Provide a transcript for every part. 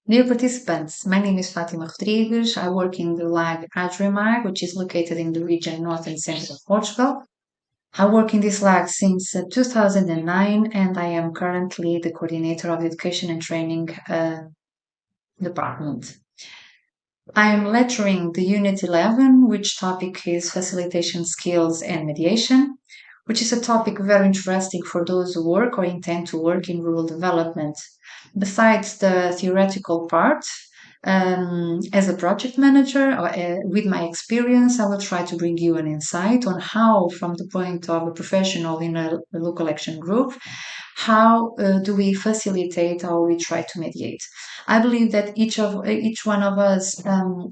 Dear participants, my name is Fátima Rodrigues. I work in the lab REBOUND, which is located in the region north and central of Portugal. I work in this lab since 2009, and I am currently the coordinator of the education and training department. I am lecturing the Unit 11, which topic is Facilitation Skills and Mediation, which is a topic very interesting for those who work or intend to work in rural development. Besides the theoretical part, as a project manager, with my experience, I will try to bring you an insight on how, from the point of a professional in a local action group, how do we facilitate or we try to mediate. I believe that each one of us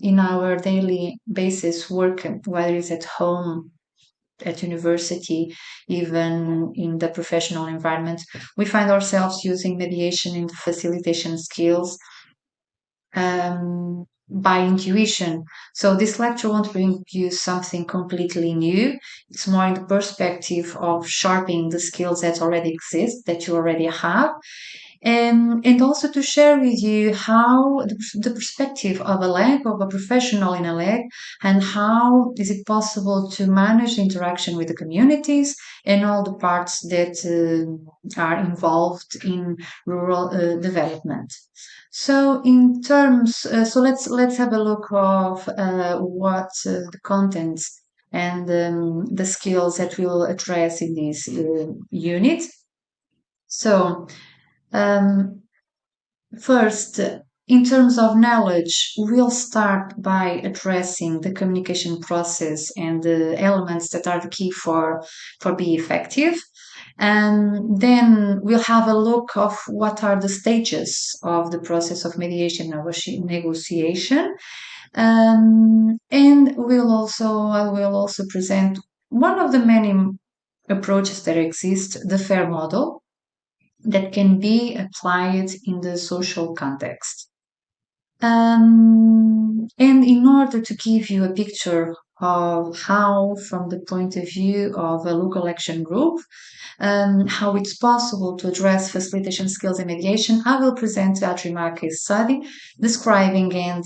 in our daily basis work, whether it's at home, at university, even in the professional environment, we find ourselves using mediation and facilitation skills by intuition. So this lecture won't bring you something completely new. It's more in the perspective of sharpening the skills that already exist, that you already have, and also to share with you how the perspective of a leg, of a professional in a leg, and how is it possible to manage the interaction with the communities and all the parts that are involved in rural development. So in terms, so let's have a look of what the contents and the skills that we'll address in this unit. So um, first, in terms of knowledge, we'll start by addressing the communication process and the elements that are the key for being effective. And then we'll have a look of what are the stages of the process of mediation negotiation. And I will also present one of the many approaches that exist, the FAIR model, that can be applied in the social context. And in order to give you a picture of how, from the point of view of a local action group, how it's possible to address facilitation skills and mediation, I will present the Adrimar case study, describing and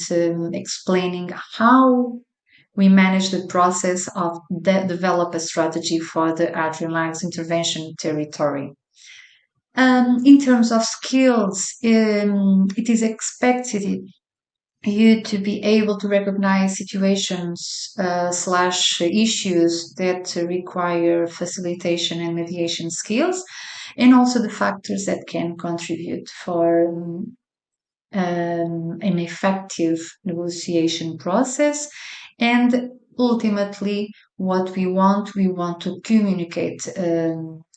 explaining how we manage the process of develop a strategy for the Adrimax intervention territory. In terms of skills, it is expected you to be able to recognize situations slash issues that require facilitation and mediation skills, and also the factors that can contribute for an effective negotiation process. And ultimately, what we want to communicate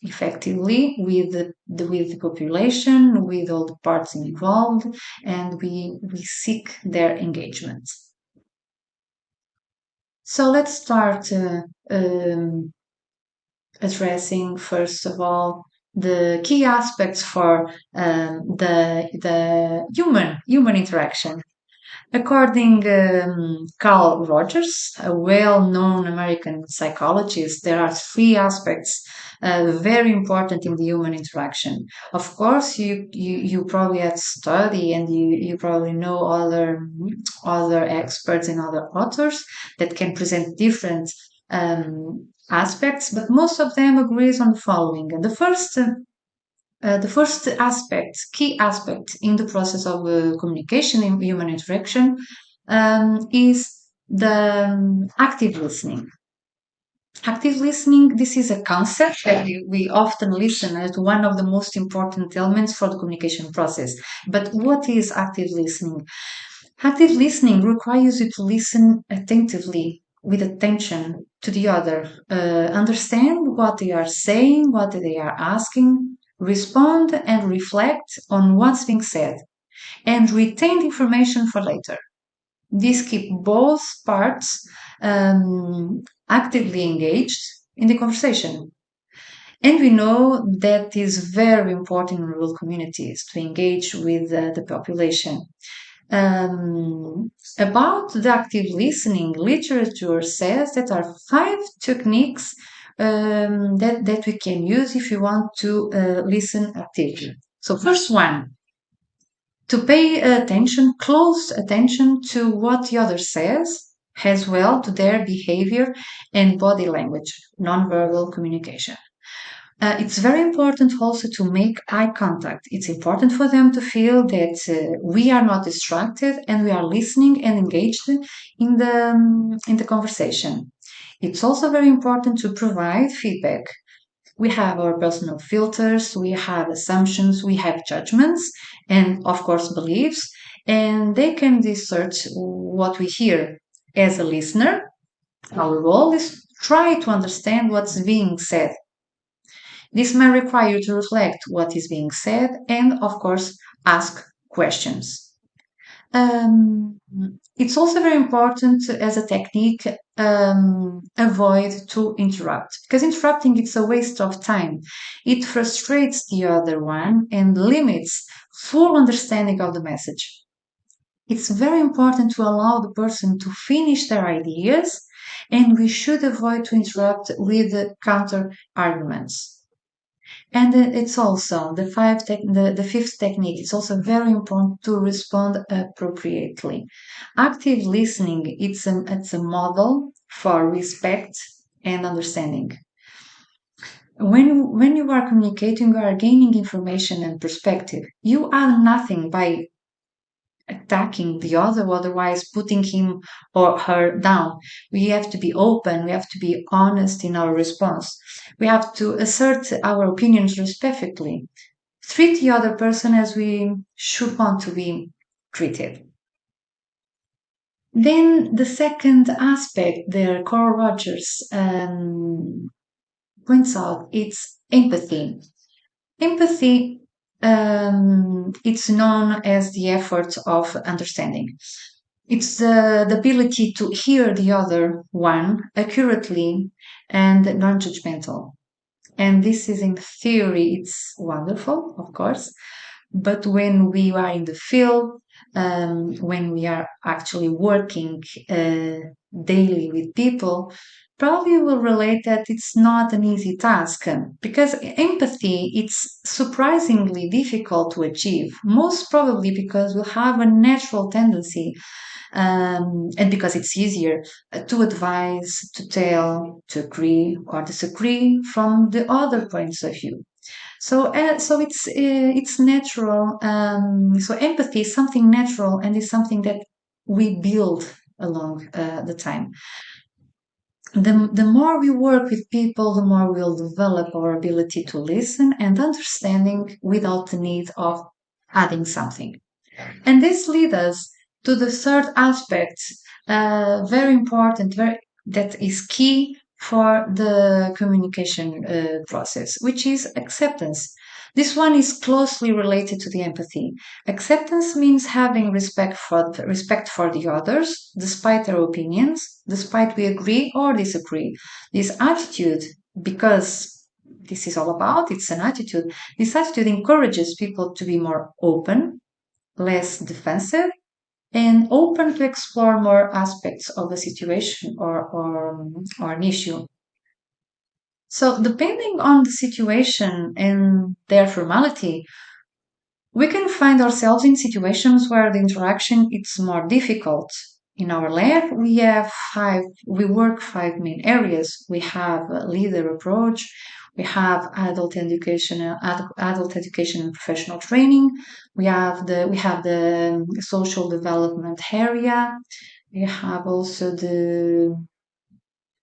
effectively with with the population, with all the parts involved, and we seek their engagement. So let's start addressing first of all the key aspects for the human interaction. According Carl Rogers, a well-known American psychologist, there are three aspects very important in the human interaction. Of course, you probably have studied and you probably know other experts and other authors that can present different aspects, but most of them agrees on the following. The first aspect, key aspect in the process of communication in human interaction is the active listening. Active listening, this is a concept that we often listen as one of the most important elements for the communication process. But what is active listening? Active listening requires you to listen attentively with attention to the other, understand what they are saying, what they are asking, respond and reflect on what's being said, and retain the information for later. This keeps both parts actively engaged in the conversation. And we know that is very important in rural communities to engage with the population. About the active listening, literature says that are five techniques that we can use if you want to listen actively. So, first one, to pay attention, close attention to what the other says, as well to their behavior and body language, nonverbal communication. It's very important also to make eye contact. It's important for them to feel that we are not distracted and we are listening and engaged in the conversation. It's also very important to provide feedback. We have our personal filters, we have assumptions, we have judgments, and of course beliefs, and they can distort what we hear. As a listener, our role is try to understand what's being said. This may require you to reflect what is being said and, of course, ask questions. Um, it's also very important as a technique avoid to interrupt because interrupting it's a waste of time. It frustrates the other one and limits full understanding of the message. It's very important to allow the person to finish their ideas, and we should avoid to interrupt with counter arguments. And it's also the fifth technique. It's also very important to respond appropriately. Active listening. It's a model for respect and understanding. When you are communicating, you are gaining information and perspective. You add nothing by attacking the other, otherwise putting him or her down. We have to be open, we have to be honest in our response. We have to assert our opinions respectfully. Treat the other person as we should want to be treated. Then the second aspect there, Carl Rogers points out, it's empathy. Empathy, it's known as the effort of understanding. It's the ability to hear the other one accurately and non-judgmental. And this is in theory, it's wonderful, of course. But when we are in the field, when we are actually working daily with people, probably will relate that it's not an easy task because empathy it's surprisingly difficult to achieve. Most probably because we have a natural tendency and because it's easier to advise, to tell, to agree or disagree from the other points of view. So it's natural. So empathy is something natural and is something that we build along the time. The more we work with people, the more we'll develop our ability to listen and understanding without the need of adding something. And this leads us to the third aspect, very important, that is key for the communication process, which is acceptance. This one is closely related to the empathy. Acceptance means having respect for the others, despite their opinions, despite we agree or disagree. This attitude, because this is all about, it's an attitude. This attitude encourages people to be more open, less defensive, and open to explore more aspects of a situation or an issue. So, depending on the situation and their formality, we can find ourselves in situations where the interaction is more difficult. In our lab, we work five main areas. We have a leader approach, we have adult education and professional training. We have the social development area. We have also the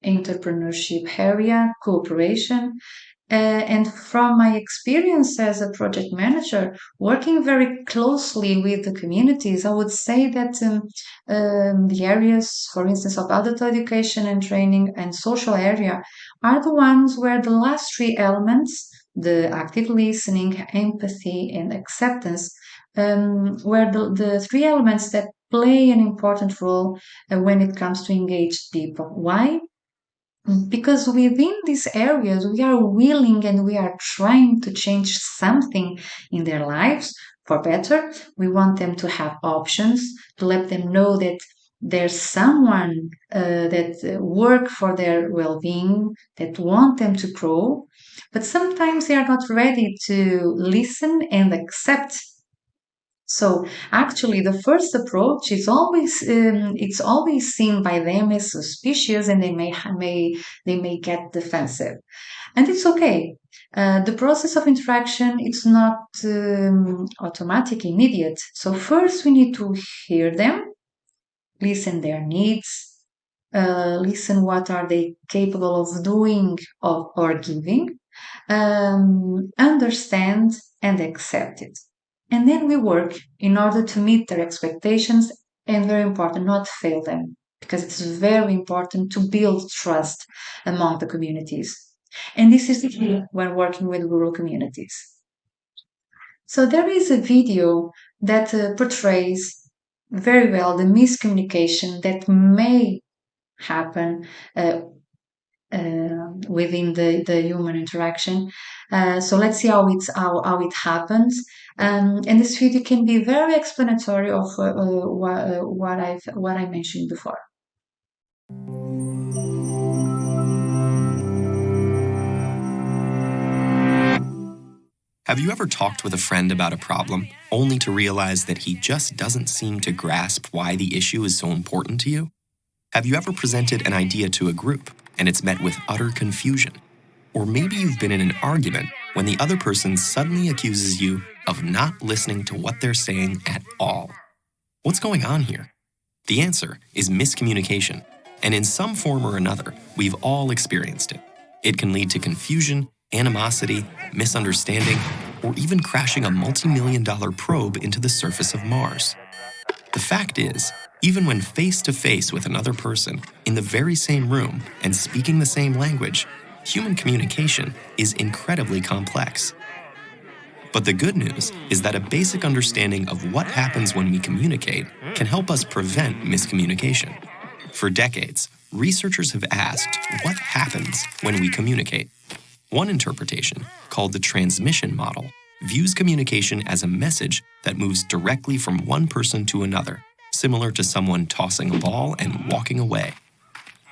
entrepreneurship area, cooperation, and from my experience as a project manager, working very closely with the communities, I would say that the areas, for instance, of adult education and training and social area are the ones where the last three elements, the active listening, empathy, and acceptance, were the three elements that play an important role when it comes to engaged people. Why? Because within these areas we are willing and we are trying to change something in their lives for better. We want them to have options, to let them know that there's someone that work for their well-being, that want them to grow, but sometimes they are not ready to listen and accept. So actually, the first approach is always it's always seen by them as suspicious, and they may get defensive, and it's okay. The process of interaction it's not automatic, immediate. So first we need to hear them, listen their needs, listen what are they capable of doing or giving, understand and accept it. And then we work in order to meet their expectations and very important, not fail them, because it's very important to build trust among the communities. And this is the key when working with rural communities. So there is a video that portrays very well the miscommunication that may happen within the human interaction. So let's see how it happens. And this video can be very explanatory of what I mentioned before. Have you ever talked with a friend about a problem, only to realize that he just doesn't seem to grasp why the issue is so important to you? Have you ever presented an idea to a group, and it's met with utter confusion? Or maybe you've been in an argument when the other person suddenly accuses you of not listening to what they're saying at all. What's going on here? The answer is miscommunication, and in some form or another, we've all experienced it. It can lead to confusion, animosity, misunderstanding, or even crashing a multi-million-dollar probe into the surface of Mars. The fact is, even when face-to-face with another person, in the very same room and speaking the same language, human communication is incredibly complex. But the good news is that a basic understanding of what happens when we communicate can help us prevent miscommunication. For decades, researchers have asked what happens when we communicate. One interpretation, called the transmission model, views communication as a message that moves directly from one person to another, similar to someone tossing a ball and walking away.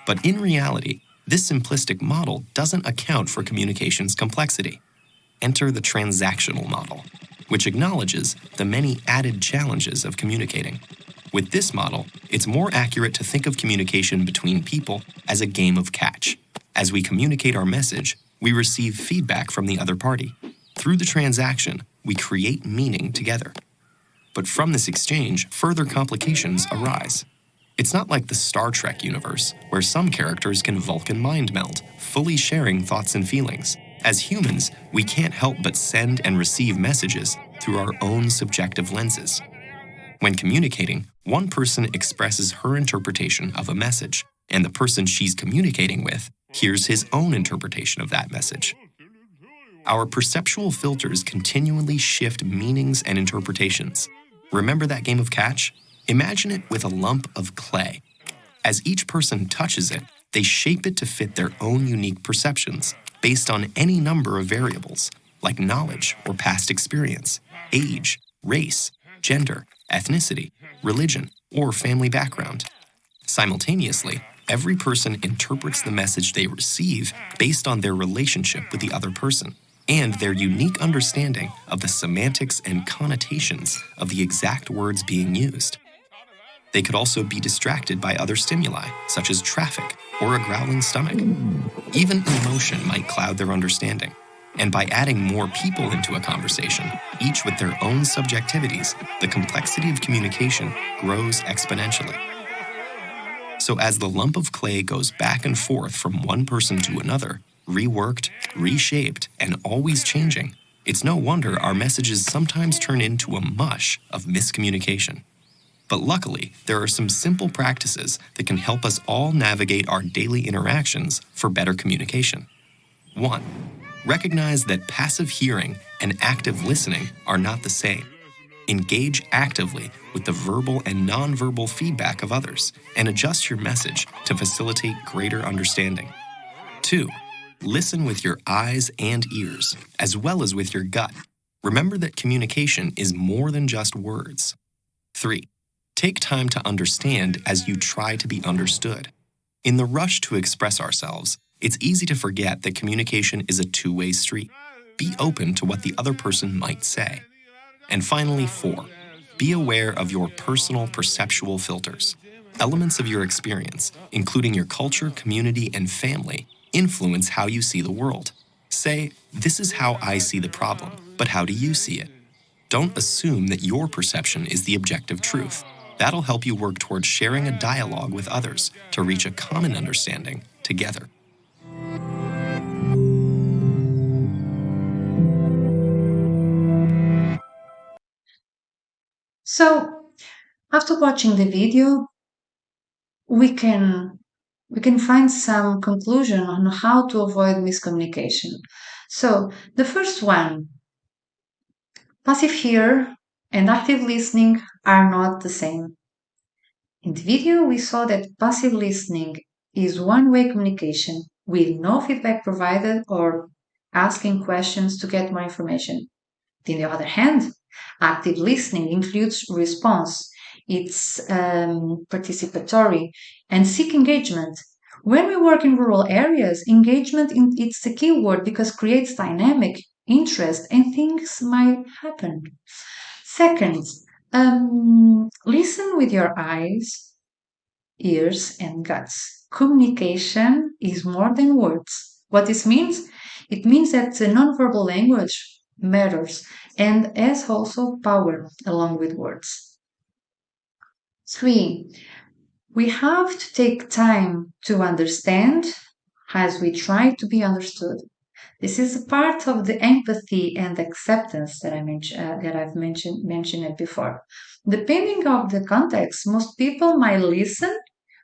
But in reality, this simplistic model doesn't account for communication's complexity. Enter the transactional model, which acknowledges the many added challenges of communicating. With this model, it's more accurate to think of communication between people as a game of catch. As we communicate our message, we receive feedback from the other party. Through the transaction, we create meaning together. But from this exchange, further complications arise. It's not like the Star Trek universe, where some characters can Vulcan mind meld, fully sharing thoughts and feelings. As humans, we can't help but send and receive messages through our own subjective lenses. When communicating, one person expresses her interpretation of a message, and the person she's communicating with hears his own interpretation of that message. Our perceptual filters continually shift meanings and interpretations. Remember that game of catch? Imagine it with a lump of clay. As each person touches it, they shape it to fit their own unique perceptions based on any number of variables, like knowledge or past experience, age, race, gender, ethnicity, religion, or family background. Simultaneously, every person interprets the message they receive based on their relationship with the other person and their unique understanding of the semantics and connotations of the exact words being used. They could also be distracted by other stimuli, such as traffic or a growling stomach. Even emotion might cloud their understanding. And by adding more people into a conversation, each with their own subjectivities, the complexity of communication grows exponentially. So as the lump of clay goes back and forth from one person to another, reworked, reshaped, and always changing, it's no wonder our messages sometimes turn into a mush of miscommunication. But luckily, there are some simple practices that can help us all navigate our daily interactions for better communication. 1. Recognize that passive hearing and active listening are not the same. Engage actively with the verbal and nonverbal feedback of others and adjust your message to facilitate greater understanding. 2. Listen with your eyes and ears, as well as with your gut. Remember that communication is more than just words. 3. Take time to understand as you try to be understood. In the rush to express ourselves, it's easy to forget that communication is a two-way street. Be open to what the other person might say. And finally, 4. Be aware of your personal perceptual filters. Elements of your experience, including your culture, community, and family, influence how you see the world. Say, "This is how I see the problem, but how do you see it?" Don't assume that your perception is the objective truth. That'll help you work towards sharing a dialogue with others to reach a common understanding together. So, after watching the video, we can we can find some conclusion on how to avoid miscommunication. So, the first one, passive hear and active listening are not the same. In the video, we saw that passive listening is one-way communication with no feedback provided or asking questions to get more information. On the other hand, active listening includes response. It's participatory and seek engagement. When we work in rural areas, it's the key word because creates dynamic interest and things might happen. Second, listen with your eyes, ears, and guts. Communication is more than words. What this means? It means that the nonverbal language matters and has also power along with words. Three, we have to take time to understand as we try to be understood. This is a part of the empathy and acceptance that I've mentioned it before. Depending on the context, most people might listen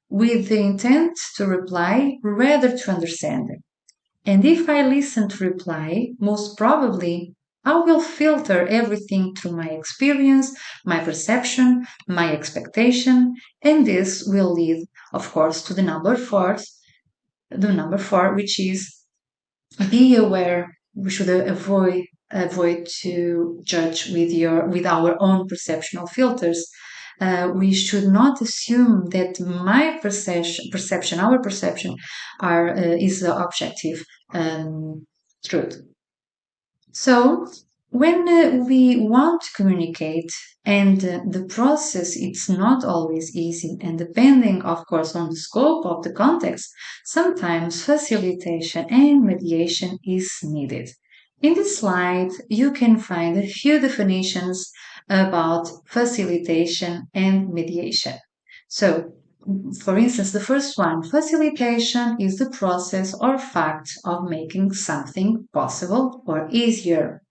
with the intent to reply rather to understand. And if I listen to reply, most probably I will filter everything through my experience, my perception, my expectation, and this will lead, of course, to the number four, which is be aware. We should avoid to judge with our own perceptual filters. We should not assume that my perception, our perception, is the objective truth. So when we want to communicate and the process, it's not always easy, and depending of course on the scope of the context, sometimes facilitation and mediation is needed. In this slide you can find a few definitions about facilitation and mediation. So for instance, the first one, facilitation is the process or fact of making something possible or easier.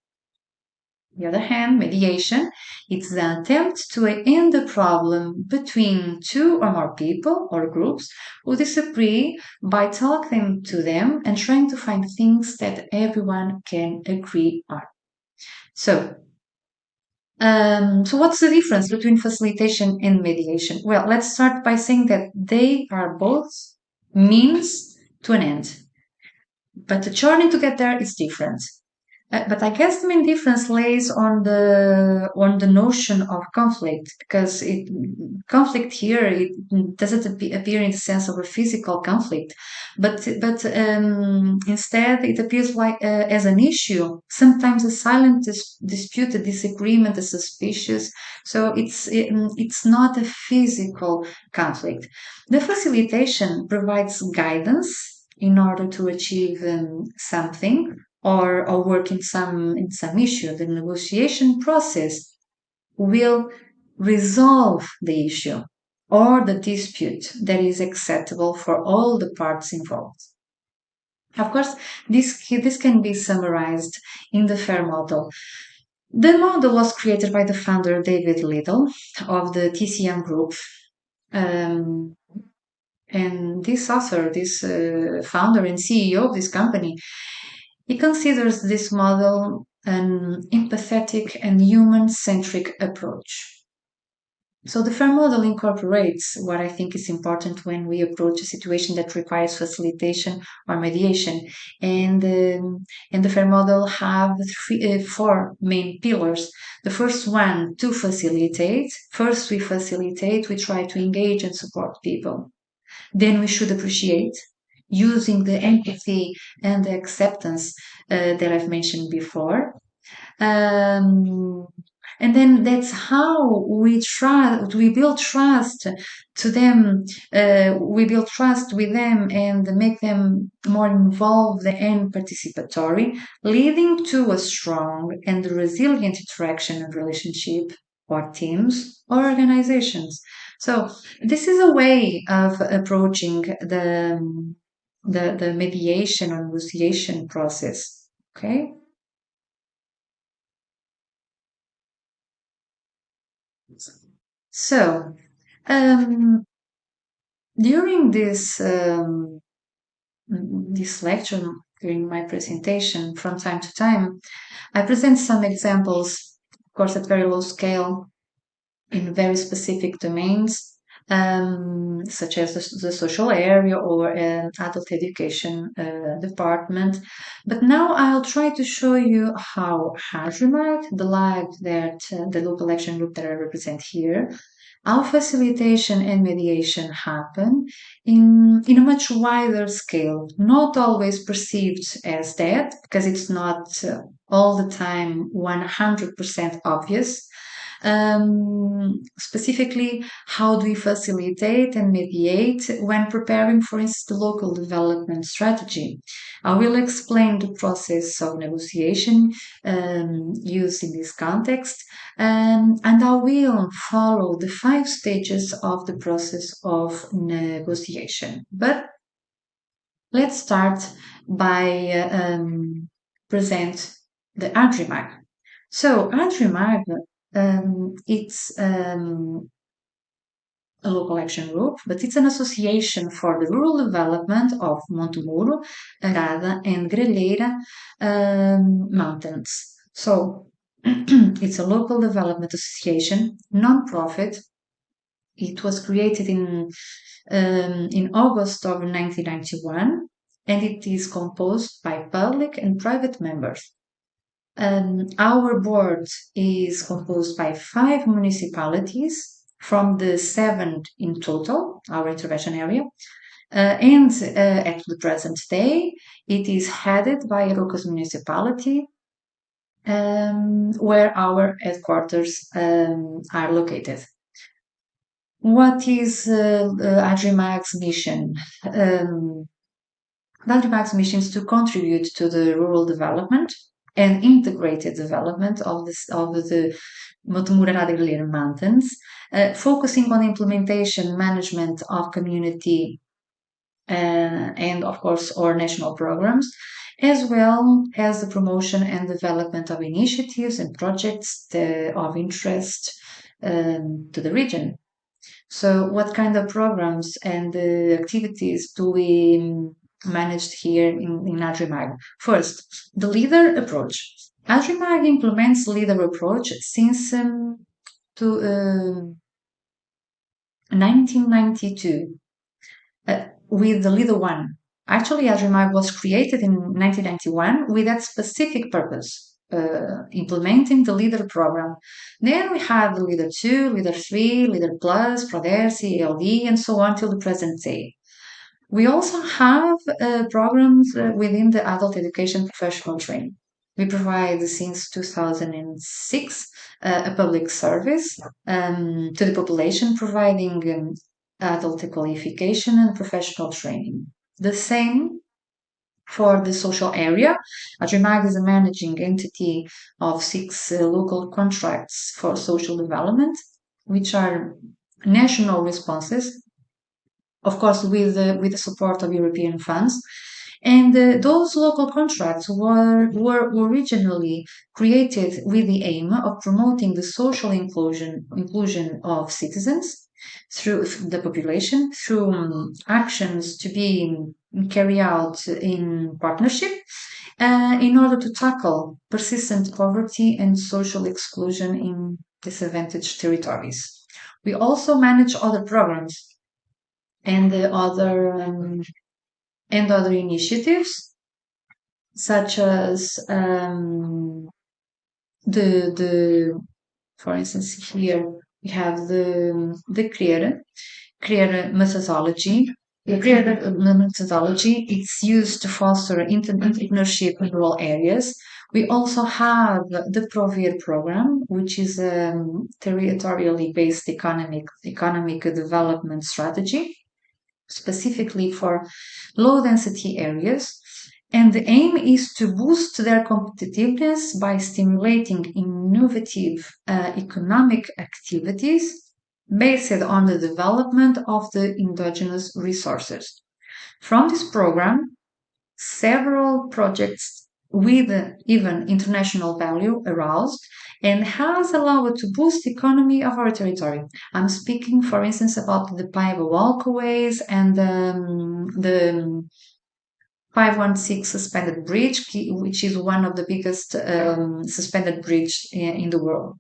On the other hand, mediation, it's the attempt to end the problem between two or more people or groups who disagree by talking to them and trying to find things that everyone can agree on. So, so what's the difference between facilitation and mediation? Well, let's start by saying that they are both means to an end, but the journey to get there is different. But I guess the main difference lays on the notion of conflict, because conflict here it doesn't appear in the sense of a physical conflict, but instead it appears like as an issue, sometimes a silent dispute, a disagreement, a suspicious. So it's not a physical conflict. The facilitation provides guidance in order to achieve something or work in some issue. The negotiation process will resolve the issue or the dispute that is acceptable for all the parts involved. Of course, this can be summarized in the FAIR model. The model was created by the founder David Liddell of the TCM group. Um, and this author, this founder and CEO of this company, he considers this model an empathetic and human-centric approach. So the FAIR model incorporates what I think is important when we approach a situation that requires facilitation or mediation. And the FAIR model have four main pillars. The first one, to facilitate. First, we facilitate, we try to engage and support people. Then we should appreciate, using the empathy and the acceptance that I've mentioned before. Um, And then that's how we build trust to them. We build trust with them and make them more involved and participatory, leading to a strong and resilient interaction and relationship or teams or organizations. So this is a way of approaching the mediation or negotiation process. Okay. So um, during this lecture, during my presentation, from time to time, I present some examples, of course, at very low scale, in very specific domains, such as the social area or an adult education department. But now I'll try to show you how HAJUMAC, the LAG that the local action group that I represent here, how facilitation and mediation happen in a much wider scale, not always perceived as that, because it's not all the time 100% obvious. Specifically, how do we facilitate and mediate when preparing, for instance, the local development strategy? I will explain the process of negotiation used in this context, and I will follow the 5 stages of the process of negotiation. But let's start by present the ADRIMAG. So ADRIMAG, it's a local action group, but it's an association for the rural development of Montemuro, Arada, and Grelheira mountains. So it's a local development association, non-profit. It was created in August of 1991, and it is composed by public and private members. Our board is composed by 5 municipalities from the 7 in total, our intervention area. And at the present day, it is headed by Rocas municipality, where our headquarters are located. What is ADRIMAG's mission? ADRIMAG's mission is to contribute to the rural development and integrated development of the Montemuro Mountains, focusing on implementation management of community and, of course, our national programs, as well as the promotion and development of initiatives and projects of interest to the region. So, what kind of programs and activities do we manage here in ADRIMAG? First, the leader approach. ADRIMAG implements leader approach since 1992 with the leader one. Actually, ADRIMAG was created in 1991 with that specific purpose. Implementing the leader program. Then we had the leader 2, leader 3, leader plus, Prodersi, LD, and so on till the present day. We also have programs within the adult education professional training. We provide since 2006 a public service to the population, providing adult qualification and professional training. The same for the social area. ADRIMAG is a managing entity of 6 local contracts for social development, which are national responses, of course, with the support of European funds. And those local contracts were originally created with the aim of promoting the social inclusion of citizens through the population, through actions to be carried out in partnership in order to tackle persistent poverty and social exclusion in disadvantaged territories. We also manage other programs and other initiatives, such as the for instance here we have the CREAR methodology. The CREAR methodology, it's used to foster entrepreneurship in rural areas We also have the PROVIR program, which is a territorially based economic development strategy, specifically for low density areas. And the aim is to boost their competitiveness by stimulating innovative economic activities based on the development of the indigenous resources. From this program, several projects with even international value aroused and has allowed to boost the economy of our territory. I'm speaking, for instance, about the Paiva walkways and the 516 suspended bridge, which is one of the biggest suspended bridge in the world.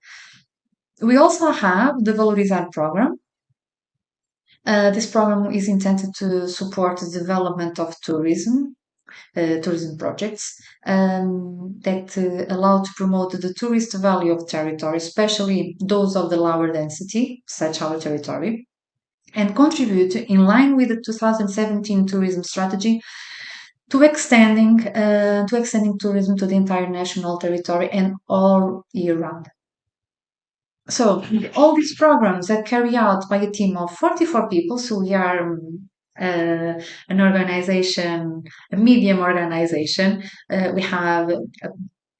We also have the Valorizar program. This program is intended to support the development of tourism projects that allow to promote the tourist value of territory, especially those of the lower density, such our territory, and contribute in line with the 2017 tourism strategy to extending tourism to the entire national territory and all year round. So all these programs are carried out by a team of 44 people. So we are an organization, a medium organization. We have,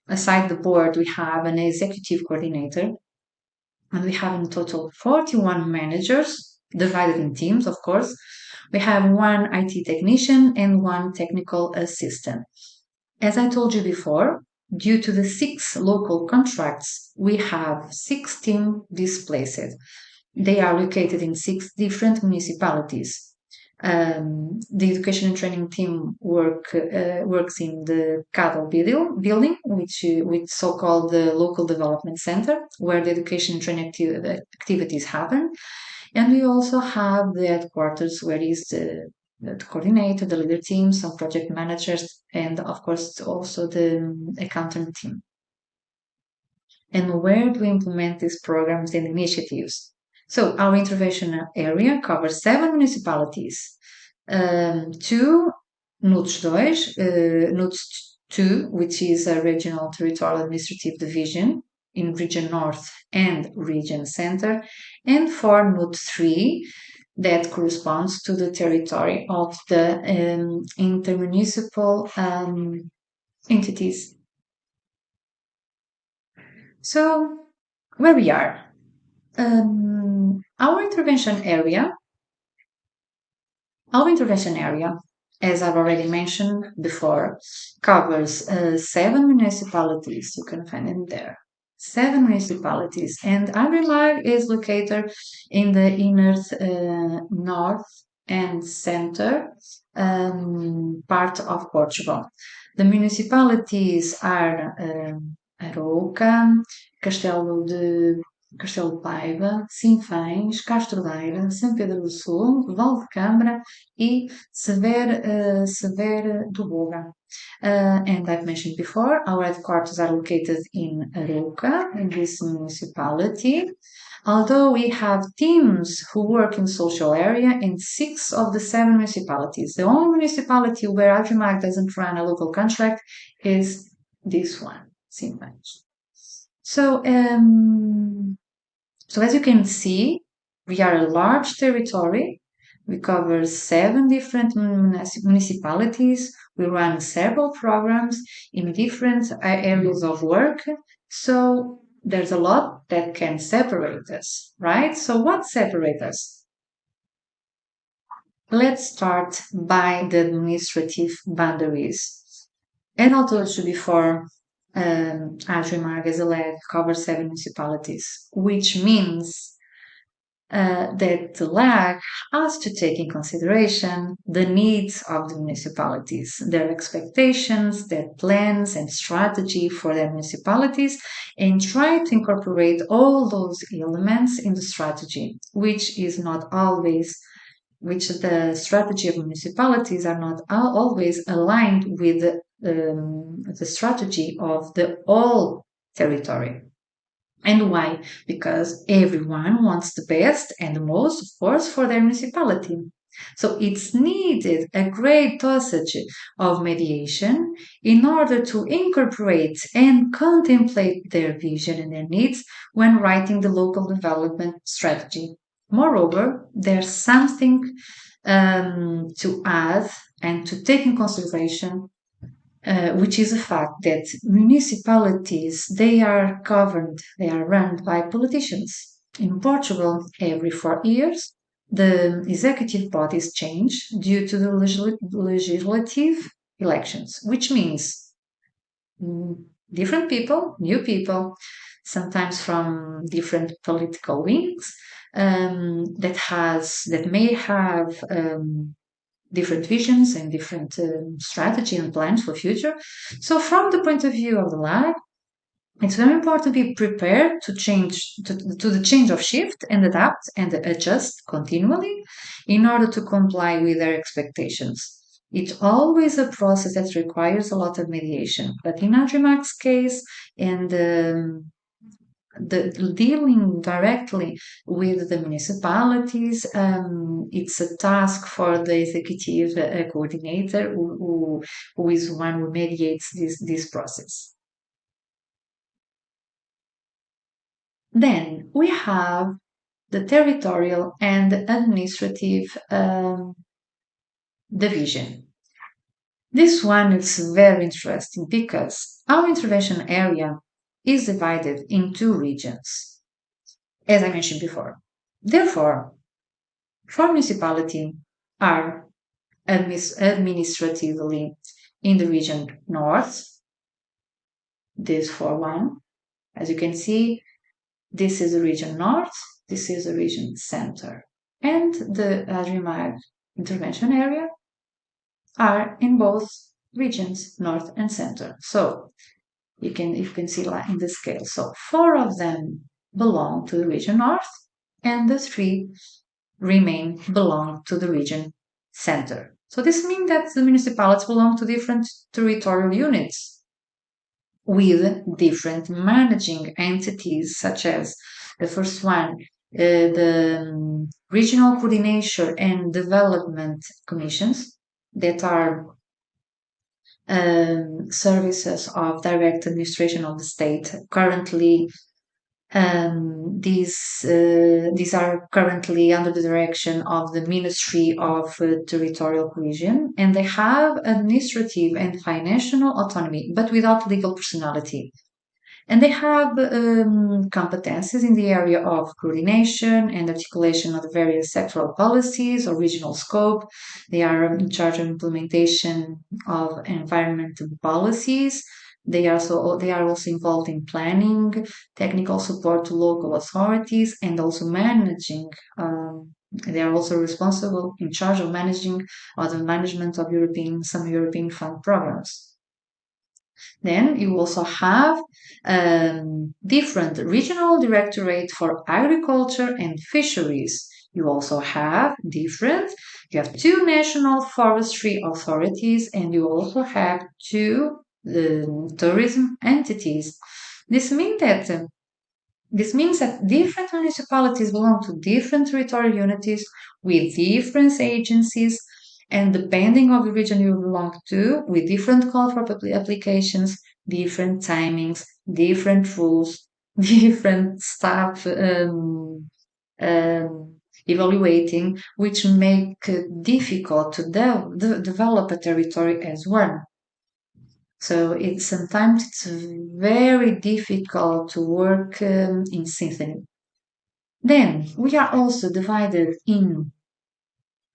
aside the board, we have an executive coordinator, and we have in total 41 managers divided in teams, of course. We have one IT technician and one technical assistant. As I told you before, due to the 6 local contracts, we have 16 displaced. They are located in 6 different municipalities. The education and training team works in the CADL building, which so-called the local development center, where the education and training activities happen. And we also have the headquarters, where is the coordinator, the leader team, some project managers, and of course also the accountant team. And where do we implement these programs and initiatives? So our intervention area covers 7 municipalities. 2 NUTS 2, NUTS 2, which is a regional territorial administrative division in Region North and Region Center, and 4 NUTS 3, that corresponds to the territory of the intermunicipal entities. So, where we are, our intervention area, as I've already mentioned before, covers 7 municipalities. You can find them there. 7 municipalities, and Agrilag is located in the inner north and center part of Portugal. The municipalities are Arouca, Castelo de Paiva, Sinfães, Castro Daire, São Pedro do Sul, Val de Câmara e Severo do Boga. And I've mentioned before, our headquarters are located in Arouca, in this municipality. Although we have teams who work in social area in 6 of the 7 municipalities. The only municipality where Agrimag doesn't run a local contract is this one, Sinfães. So as you can see, we are a large territory. We cover 7 different municipalities. We run several programs in different areas of work. So there's a lot that can separate us, right? So what separates us? Let's start by the administrative boundaries. As I told you before, Agrimag as a leg covers 7 municipalities, which means that the lag has to take in consideration the needs of the municipalities, their expectations, their plans and strategy for their municipalities, and try to incorporate all those elements in the strategy, which the strategy of municipalities are not always aligned with the strategy of the whole territory. And why? Because everyone wants the best and the most, of course, for their municipality. So it's needed a great dosage of mediation in order to incorporate and contemplate their vision and their needs when writing the local development strategy. Moreover, there's something to add and to take in consideration, which is the fact that municipalities they are governed, they are run by politicians. In Portugal, every 4 years, the executive bodies change due to the legislative elections, which means mm, different people, new people, sometimes from different political wings, that may have different visions and different strategy and plans for future. So, from the point of view of the lab, it's very important to be prepared to change to the change of shift and adapt and adjust continually in order to comply with their expectations. It's always a process that requires a lot of mediation. But in Adrimax's case, and the dealing directly with the municipalities, it's a task for the executive coordinator who is one who mediates this process. Then we have the territorial and administrative division. This one is very interesting because our intervention area is divided in two regions, as I mentioned before. Therefore, for municipality are administratively in the region north, this for one. As you can see, this is the region north, this is the region center. And the Adrimag intervention area are in both regions, north and center. So you can see in the scale. So four of them belong to the region north, and the three remain belong to the region center. So this means that the municipalities belong to different territorial units with different managing entities, such as the first one, the regional coordination and development commissions that are services of direct administration of the state. Currently, these are currently under the direction of the Ministry of Territorial Cohesion, and they have administrative and financial autonomy, but without legal personality. And they have competencies in the area of coordination and articulation of the various sectoral policies or regional scope. They are in charge of implementation of environmental policies. They are also involved in planning, technical support to local authorities, and also managing. They are also responsible in charge of managing or the management of some European fund programs. Then you also have different regional directorate for agriculture and fisheries. You also have you have two national forestry authorities, and you also have two tourism entities. This means that different municipalities belong to different territorial units with different agencies, and depending on the region you belong to, with different call for applications, different timings, different rules, different staff evaluating, which make it difficult to develop a territory as one. So sometimes it's very difficult to work in symphony. Then we are also divided in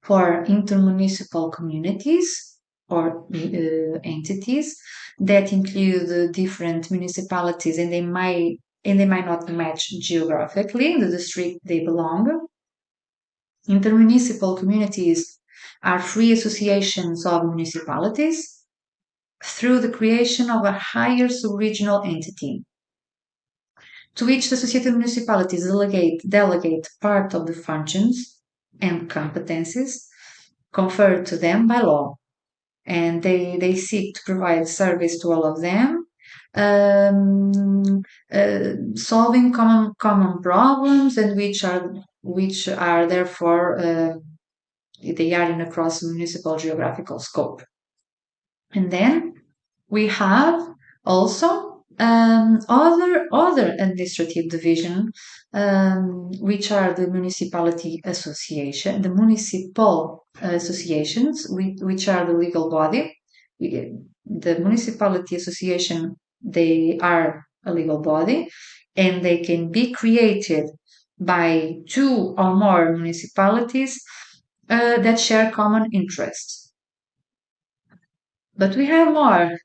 for intermunicipal communities or entities that include different municipalities, and they might not match geographically the district they belong. Intermunicipal communities are free associations of municipalities through the creation of a higher subregional entity, to which the associated municipalities delegate part of the functions and competencies conferred to them by law. And they seek to provide service to all of them, solving common problems, and which are therefore they are in a cross municipal geographical scope. And then we have also other administrative division, which are the municipality association, the municipal associations, which are the legal body. The municipality association, they are a legal body, and they can be created by two or more municipalities that share common interests. But we have more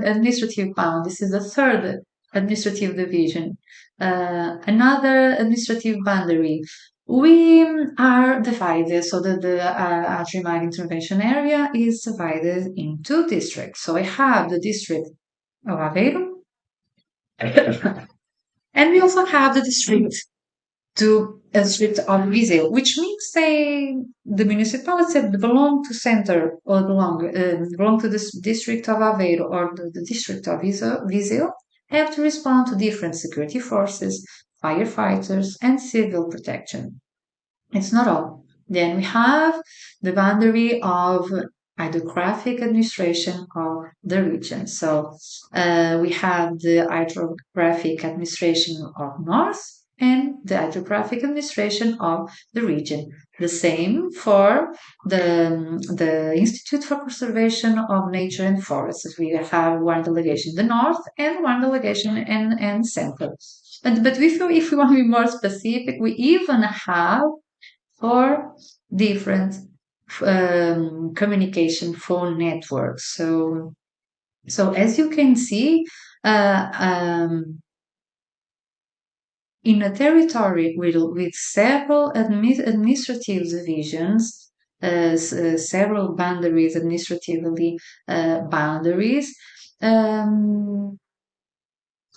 administrative bound. This is the third administrative division. Another administrative boundary. We are divided so that the Adrimac intervention area is divided in two districts. So I have the district of Aveiro, and we also have the district to a district of Viseu, which means the municipalities that belong to center or belong to this district of Aveiro or the district of Viseu have to respond to different security forces, firefighters, and civil protection. It's not all. Then we have the boundary of hydrographic administration of the region. So we have the hydrographic administration of North and the hydrographic administration of the region. The same for the Institute for Conservation of Nature and Forests. We have one delegation in the north and one delegation in center. But if we want to be more specific, we even have four different communication phone networks. So as you can see, in a territory with several administrative divisions, several boundaries, administratively boundaries,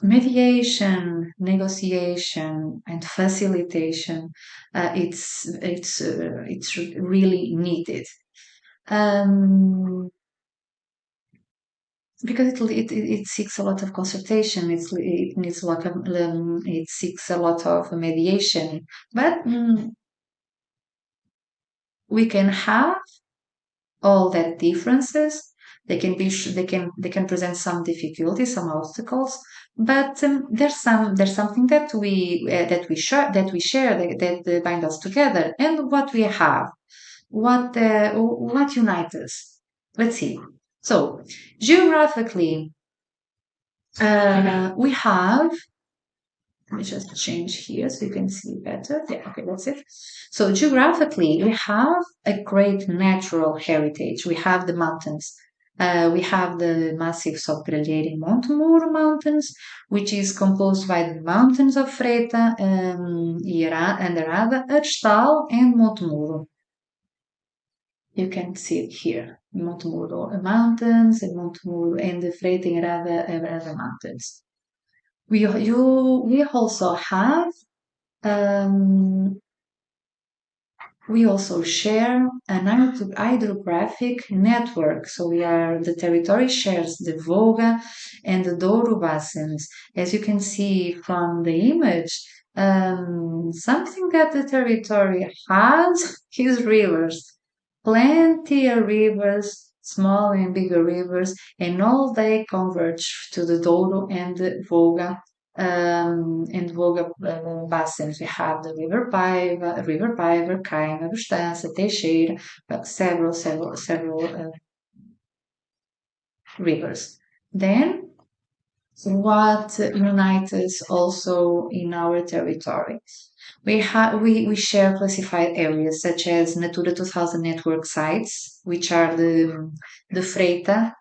mediation, negotiation, and facilitation, it's really needed. Because it seeks a lot of consultation, it needs a lot of it seeks a lot of mediation, but we can have all that differences. They can present some difficulties, some obstacles, but there's something that we share that bind us together, and what we have, what unites us. Let's see. So geographically, we have. Let me just change here so you can see better. Yeah, okay, that's it. So geographically, we have a great natural heritage. We have the mountains. We have the massive Sopralheira and Monte Muro mountains, which is composed by the mountains of Freta, Andarada, Arestal, and Monte Muro. You can see it here. Monte Muro mountains and Monte Muro and the Freta and Andarada mountains. We also have we also share an hydrographic network. So the territory shares the Volga and the Douro basins. As you can see from the image, something that the territory has is rivers. Plenty of rivers, small and bigger rivers, and all they converge to the Douro and the Volga basins. We have the River Paiva, Caima, Bustança, Teixeira, but several rivers. Then, what unites us also in our territory? We share classified areas such as Natura 2000 network sites, which are the Freita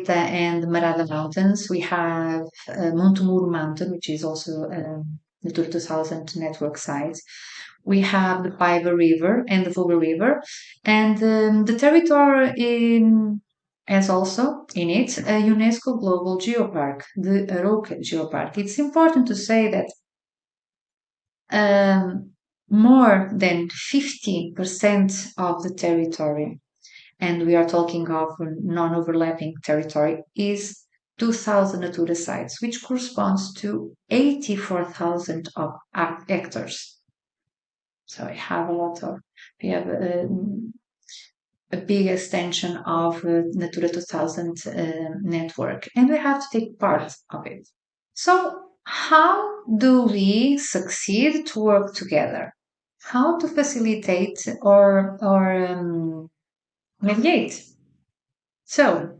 and Marada mountains. We have Monte Muro mountain, which is also Natura 2000 network sites. We have the Paiva River and the Volga River, and the territory has also in it a UNESCO Global Geopark, the Aroca Geopark. It's important to say that more than 50% of the territory, and we are talking of non-overlapping territory, is 2,000 Natura sites, which corresponds to 84,000 hectares. So we have a big extension of Natura 2000 network, and we have to take part of it. So, how do we succeed to work together? How to facilitate or mediate? So,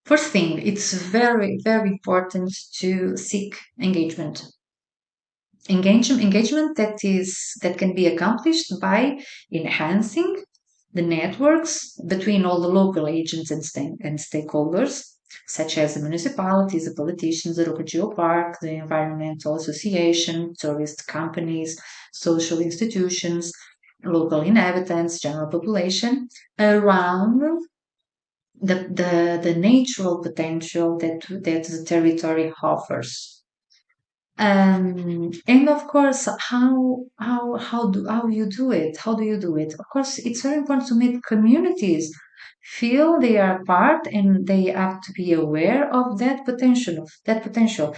first thing, it's very important to seek engagement that can be accomplished by enhancing the networks between all the local agents and stakeholders, such as the municipalities, the politicians, the local geopark, the environmental association, tourist companies, social institutions, local inhabitants, general population, around the natural potential that the territory offers. And of course, how you do it? How do you do it? Of course, it's very important to make communities feel they are part and they have to be aware of that potential. That potential.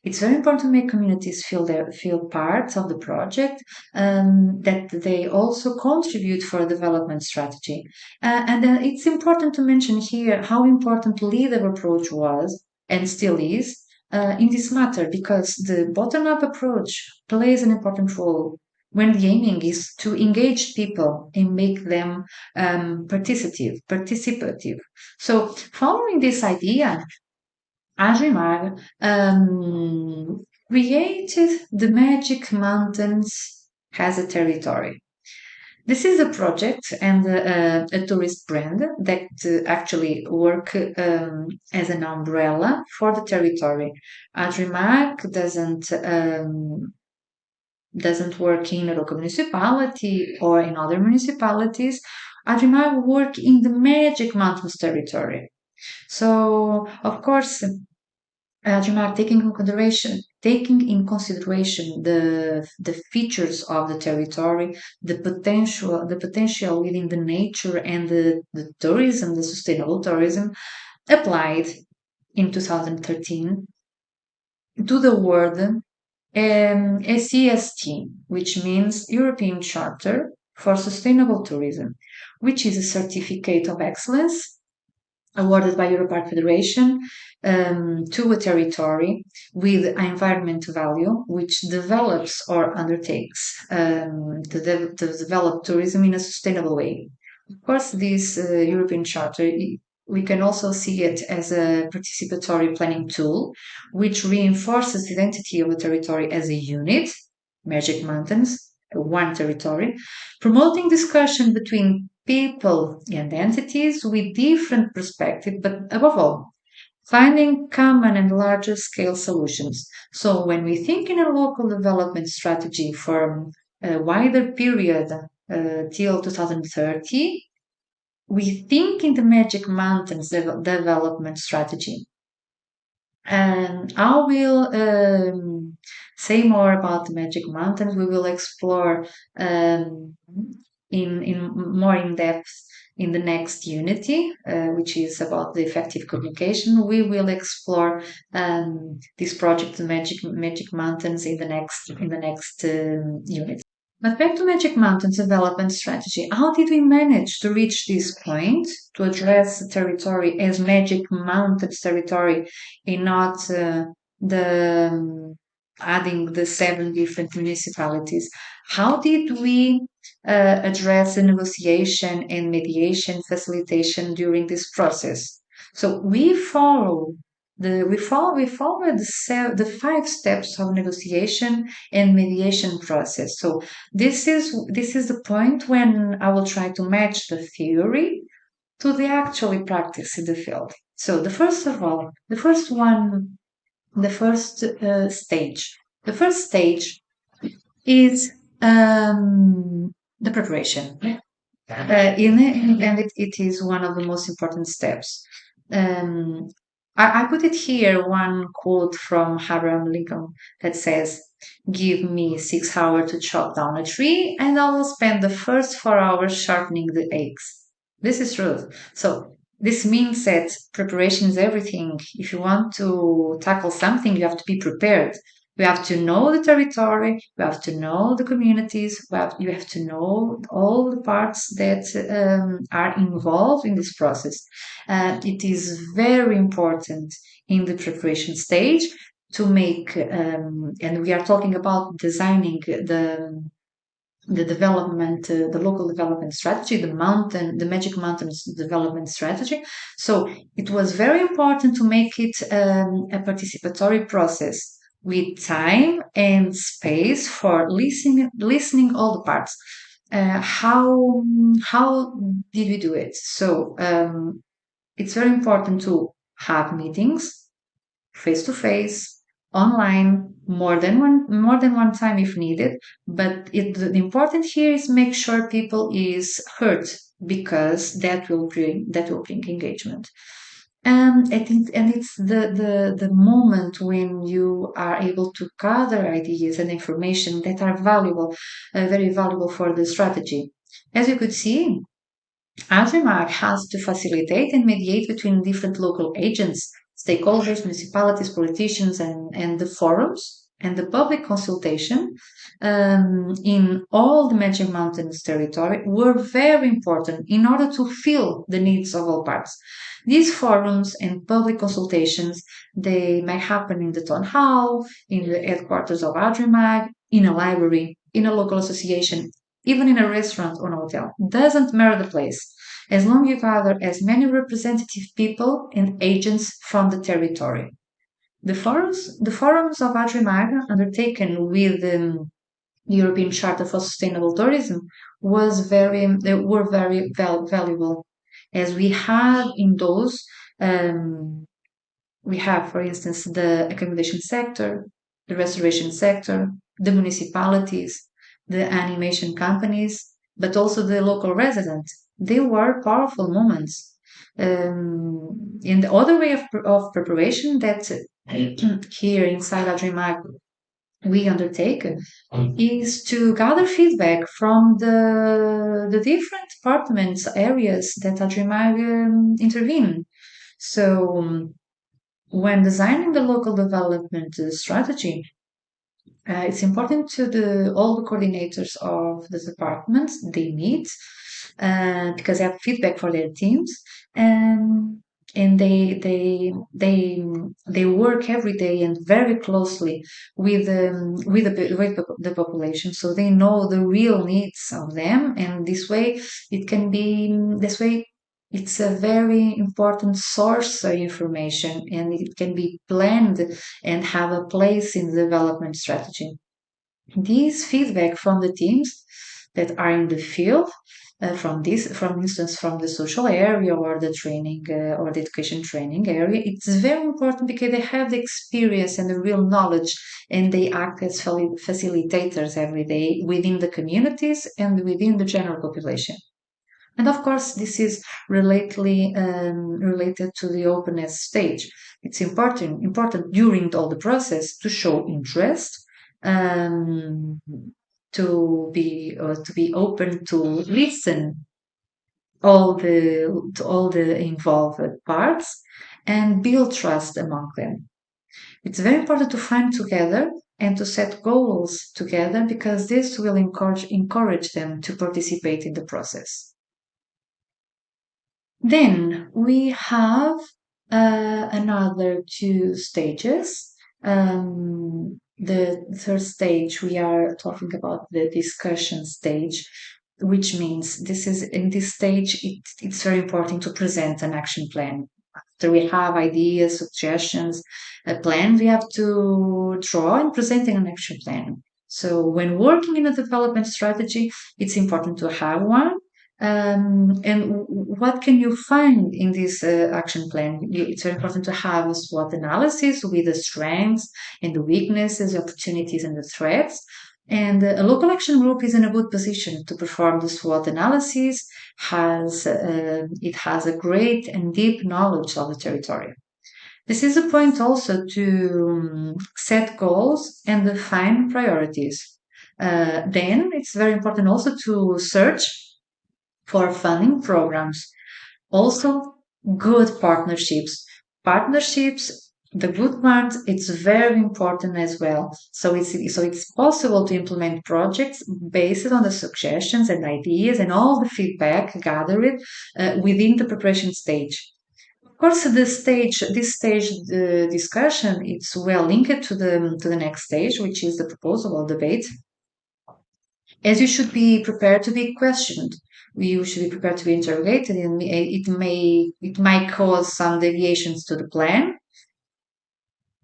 It's very important to make communities feel part of the project. That they also contribute for a development strategy. And then it's important to mention here how important leader approach was and still is in this matter because the bottom up approach plays an important role when the aiming is to engage people and make them participative. So, following this idea, Ajimar created the Magic Mountains as a territory. This is a project and a tourist brand that actually work as an umbrella for the territory. Adrimac doesn't work in a local municipality or in other municipalities. Adrimac work in the Magic Mountains territory. So, of course, Remark, taking in consideration the features of the territory, the potential within the nature and the tourism, the sustainable tourism, applied in 2013 to the word SEST, which means European Charter for Sustainable Tourism, which is a certificate of excellence awarded by Europark Federation to a territory with environment value, which develops or undertakes to develop tourism in a sustainable way. Of course, this European Charter, we can also see it as a participatory planning tool, which reinforces the identity of a territory as a unit, Magic Mountains, one territory, promoting discussion between people and entities with different perspectives, but above all, finding common and larger scale solutions. So when we think in a local development strategy for a wider period till 2030, we think in the Magic Mountains development strategy. And I will say more about the Magic Mountains. We will explore in more in depth in the next unity, which is about the effective communication. We will explore this project, the Magic Mountains, in the next unit. But back to Magic Mountains development strategy. How did we manage to reach this point to address the territory as Magic Mountains territory and not adding the 7 different municipalities? How did we address the negotiation and mediation facilitation during this process? So we follow the 5 steps of negotiation and mediation process. So this is the point when I will try to match the theory to the actual practice in the field. So the first of all, the first one, the first stage. The first stage is the preparation. It is one of the most important steps. Um, I put it here one quote from Abraham Lincoln that says, "Give me 6 hours to chop down a tree, and I will spend the first 4 hours sharpening the axe." This is true. So this means that preparation is everything. If you want to tackle something, you have to be prepared. We have to know the territory, we have to know the communities, you have to know all the parts that are involved in this process. It is very important in the preparation stage to make, and we are talking about designing the development, the local development strategy, the Magic Mountains development strategy. So it was very important to make it a participatory process with time and space for listening all the parts. How did we do it? So it's very important to have meetings face to face, online, more than one time if needed. But the important here is make sure people is heard because that will bring engagement. And it's the moment when you are able to gather ideas and information that are valuable, very valuable for the strategy. As you could see, Adrimark has to facilitate and mediate between different local agents, stakeholders, municipalities, politicians, and the forums and the public consultation in all the Magic Mountains territory were very important in order to fill the needs of all parts. These forums and public consultations, they may happen in the town hall, in the headquarters of Adrimark, in a library, in a local association, even in a restaurant or a hotel. Doesn't matter the place, as long as you gather as many representative people and agents from the territory. The forums of Adrimaga, undertaken with the European Charter for Sustainable Tourism, they were very valuable, as we have in those we have, for instance, the accommodation sector, the restoration sector, the municipalities, the animation companies, but also the local residents. They were powerful moments. In the other way of preparation that here inside Adrimag we undertake is to gather feedback from the different departments, areas that Adrimag intervene. So when designing the local development strategy, it's important to all the coordinators of the departments they meet because they have feedback for their teams, and and they work every day and very closely with the population, so they know the real needs of them, and this way it's a very important source of information, and it can be planned and have a place in the development strategy. These feedback from the teams that are in the field, from instance, from the social area or the training or the education training area, it's very important because they have the experience and the real knowledge, and they act as facilitators every day within the communities and within the general population. And of course, this is related to the openness stage. It's important during all the process to show interest, um, to be open to listen to all the involved parts and build trust among them. It's very important to find together and to set goals together because this will encourage them to participate in the process. Then we have another two stages. The third stage, we are talking about the discussion stage, which means this is in this stage, it's very important to present an action plan. After we have ideas, suggestions, a plan, we have to draw and present an action plan. So when working in a development strategy, it's important to have one, and what can you find in this action plan? It's very important to have a SWOT analysis with the strengths and the weaknesses, the opportunities, and the threats. And a local action group is in a good position to perform the SWOT analysis. It has a great and deep knowledge of the territory. This is a point also to set goals and define priorities. Then it's very important also to search for funding programs. Also, good partnerships. Partnerships The good part, it's very important as well. So it's possible to implement projects based on the suggestions and ideas and all the feedback gathered within the preparation stage. Of course, the discussion, it's well linked to the next stage, which is the proposal or debate, as you should be prepared to be questioned. You should be prepared to be interrogated, and it might cause some deviations to the plan.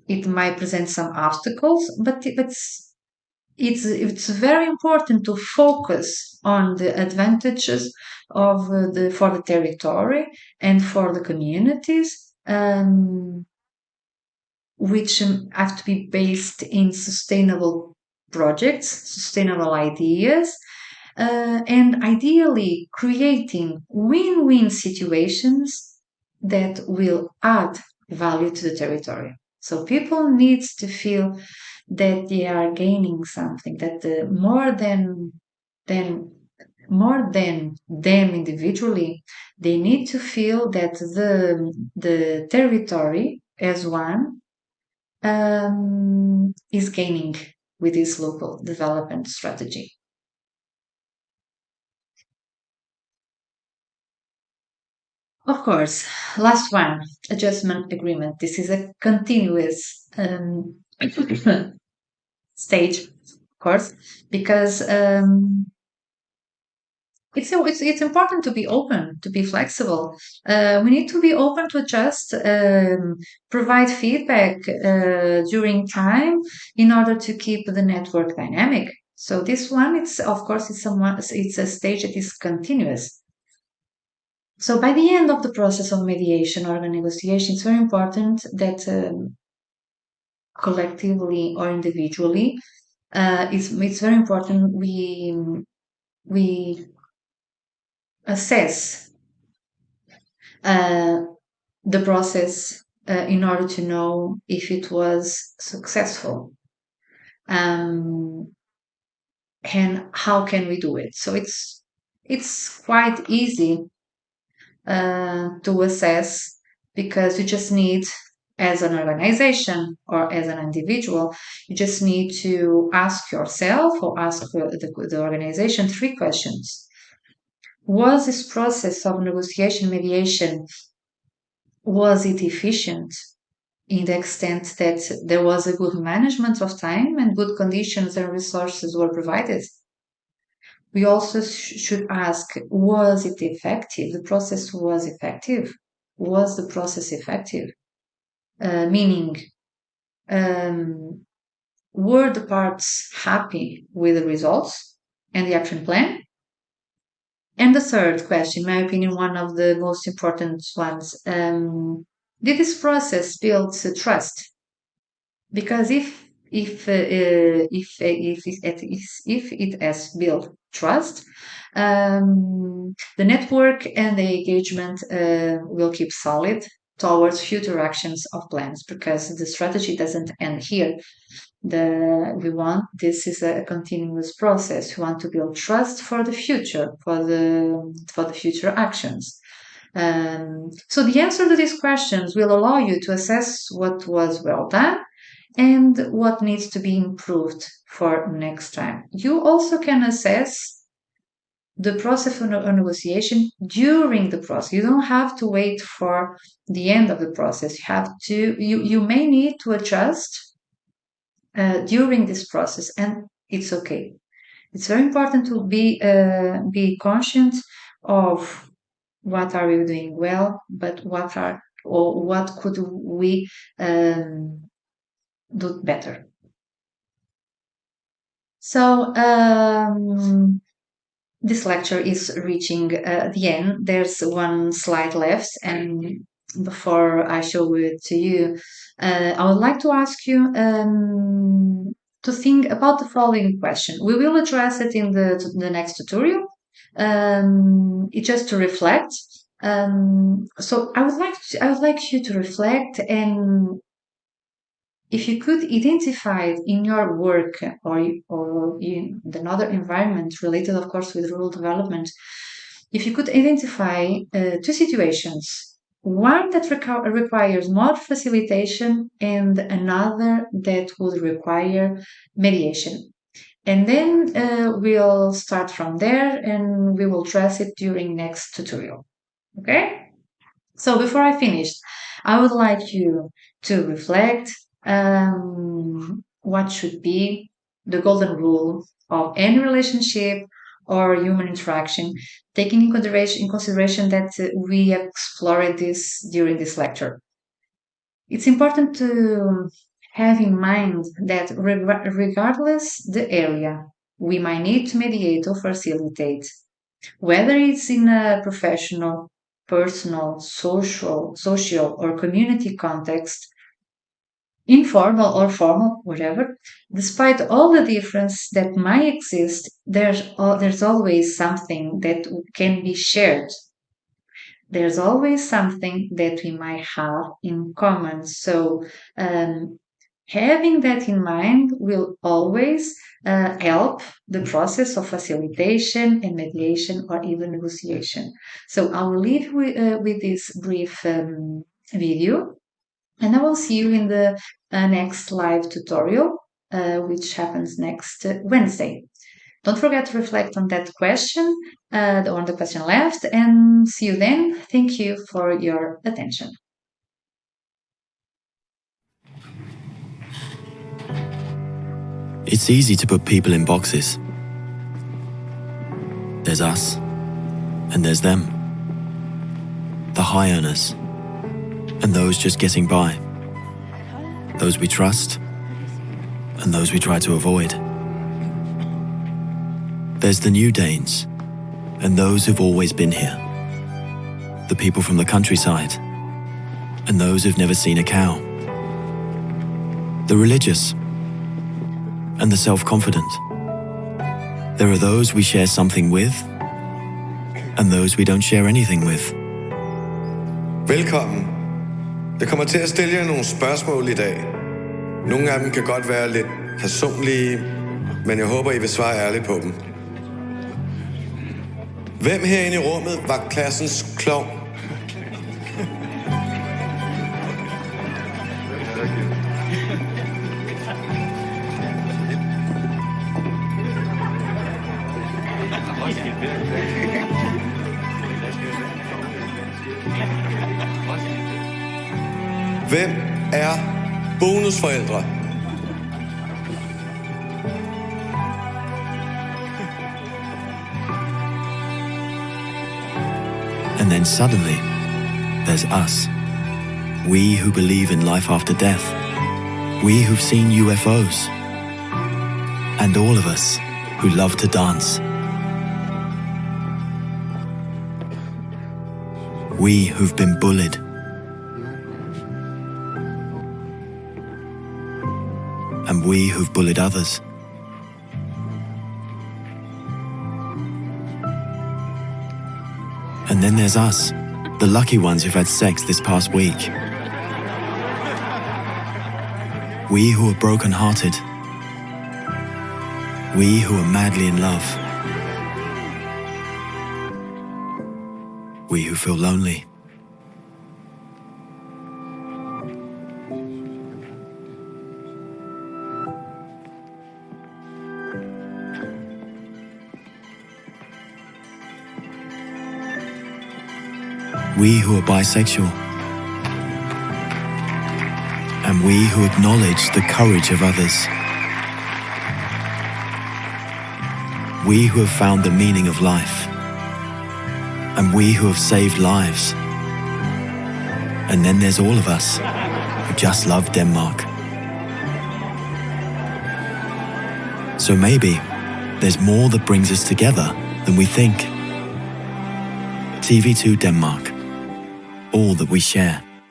It might present some obstacles, but it's very important to focus on the advantages of the for the territory and for the communities, which have to be based in sustainable projects, sustainable ideas, and ideally creating win-win situations that will add value to the territory. So people need to feel that they are gaining something, that than more than them individually, they need to feel that the territory as one is gaining with this local development strategy. Of course, last one, adjustment agreement. This is a continuous stage, of course, because it's important to be open, to be flexible. We need to be open to adjust, provide feedback during time in order to keep the network dynamic. So this one, it's of course it's a stage that is continuous. So by the end of the process of mediation or the negotiation, it's very important that collectively or individually, it's very important we assess uh, the process in order to know if it was successful, um, and how can we do it. So it's quite easy to assess, because you just need, as an organization or as an individual, you just need to ask yourself or ask the organization three questions. Was this process of negotiation mediation, was it efficient in the extent that there was a good management of time and good conditions and resources were provided? We also should ask, was it effective? The process was effective. Was the process effective? Meaning, um, were the parts happy with the results and the action plan? And the third question, in my opinion, one of the most important ones, did this process build trust? Because if it has built trust, the network and the engagement will keep solid towards future actions of plans, because the strategy doesn't end here. This is a continuous process. We want to build trust for the future, for the future actions. So the answer to these questions will allow you to assess what was well done and what needs to be improved for next time. You also can assess the process of negotiation during the process. You don't have to wait for the end of the process. You may need to adjust during this process, and it's okay. It's very important to be conscious of what are we doing well, but what could we do better. So this lecture is reaching the end. There's one slide left, and before I show it to you, I would like to ask you to think about the following question. We will address it in the next tutorial. It's just to reflect. So I would like you to reflect, and if you could identify in your work or in another environment related, of course, with rural development, if you could identify two situations one that requires more facilitation and another that would require mediation. And then we'll start from there and we will address it during next tutorial. Okay? So before I finish, I would like you to reflect what should be the golden rule of any relationship or human interaction, taking in consideration that we have explored this during this lecture. It's important to have in mind that regardless the area, we might need to mediate or facilitate, whether it's in a professional, personal, social or community context, informal or formal, whatever. Despite all the difference that might exist, there's always something that can be shared. There's always something that we might have in common. So, having that in mind will always help the process of facilitation and mediation or even negotiation. So, I will leave with this brief video, and I will see you in the next live tutorial, which happens next Wednesday. Don't forget to reflect on that question, on the question left, and see you then. Thank you for your attention. It's easy to put people in boxes. There's us, and there's them. The high earners, and those just getting by. Those we trust, and those we try to avoid. There's the new Danes, and those who've always been here. The people from the countryside, and those who've never seen a cow. The religious, and the self-confident. There are those we share something with, and those we don't share anything with. Velkommen. Jeg kommer til at stille jer nogle spørgsmål i dag. Nogle af dem kan godt være lidt personlige, men jeg håber, I vil svare ærligt på dem. Hvem herinde i rummet var klassens klovn? Hvem er bonusforældre? And then suddenly, there's us. We who believe in life after death. We who've seen UFOs. And all of us who love to dance. We who've been bullied. And we who've bullied others. And then there's us, the lucky ones who've had sex this past week. We who are broken-hearted. We who are madly in love. We who feel lonely. We who are bisexual. And we who acknowledge the courage of others. We who have found the meaning of life. And we who have saved lives. And then there's all of us who just love Denmark. So maybe there's more that brings us together than we think. TV2 Denmark. All that we share.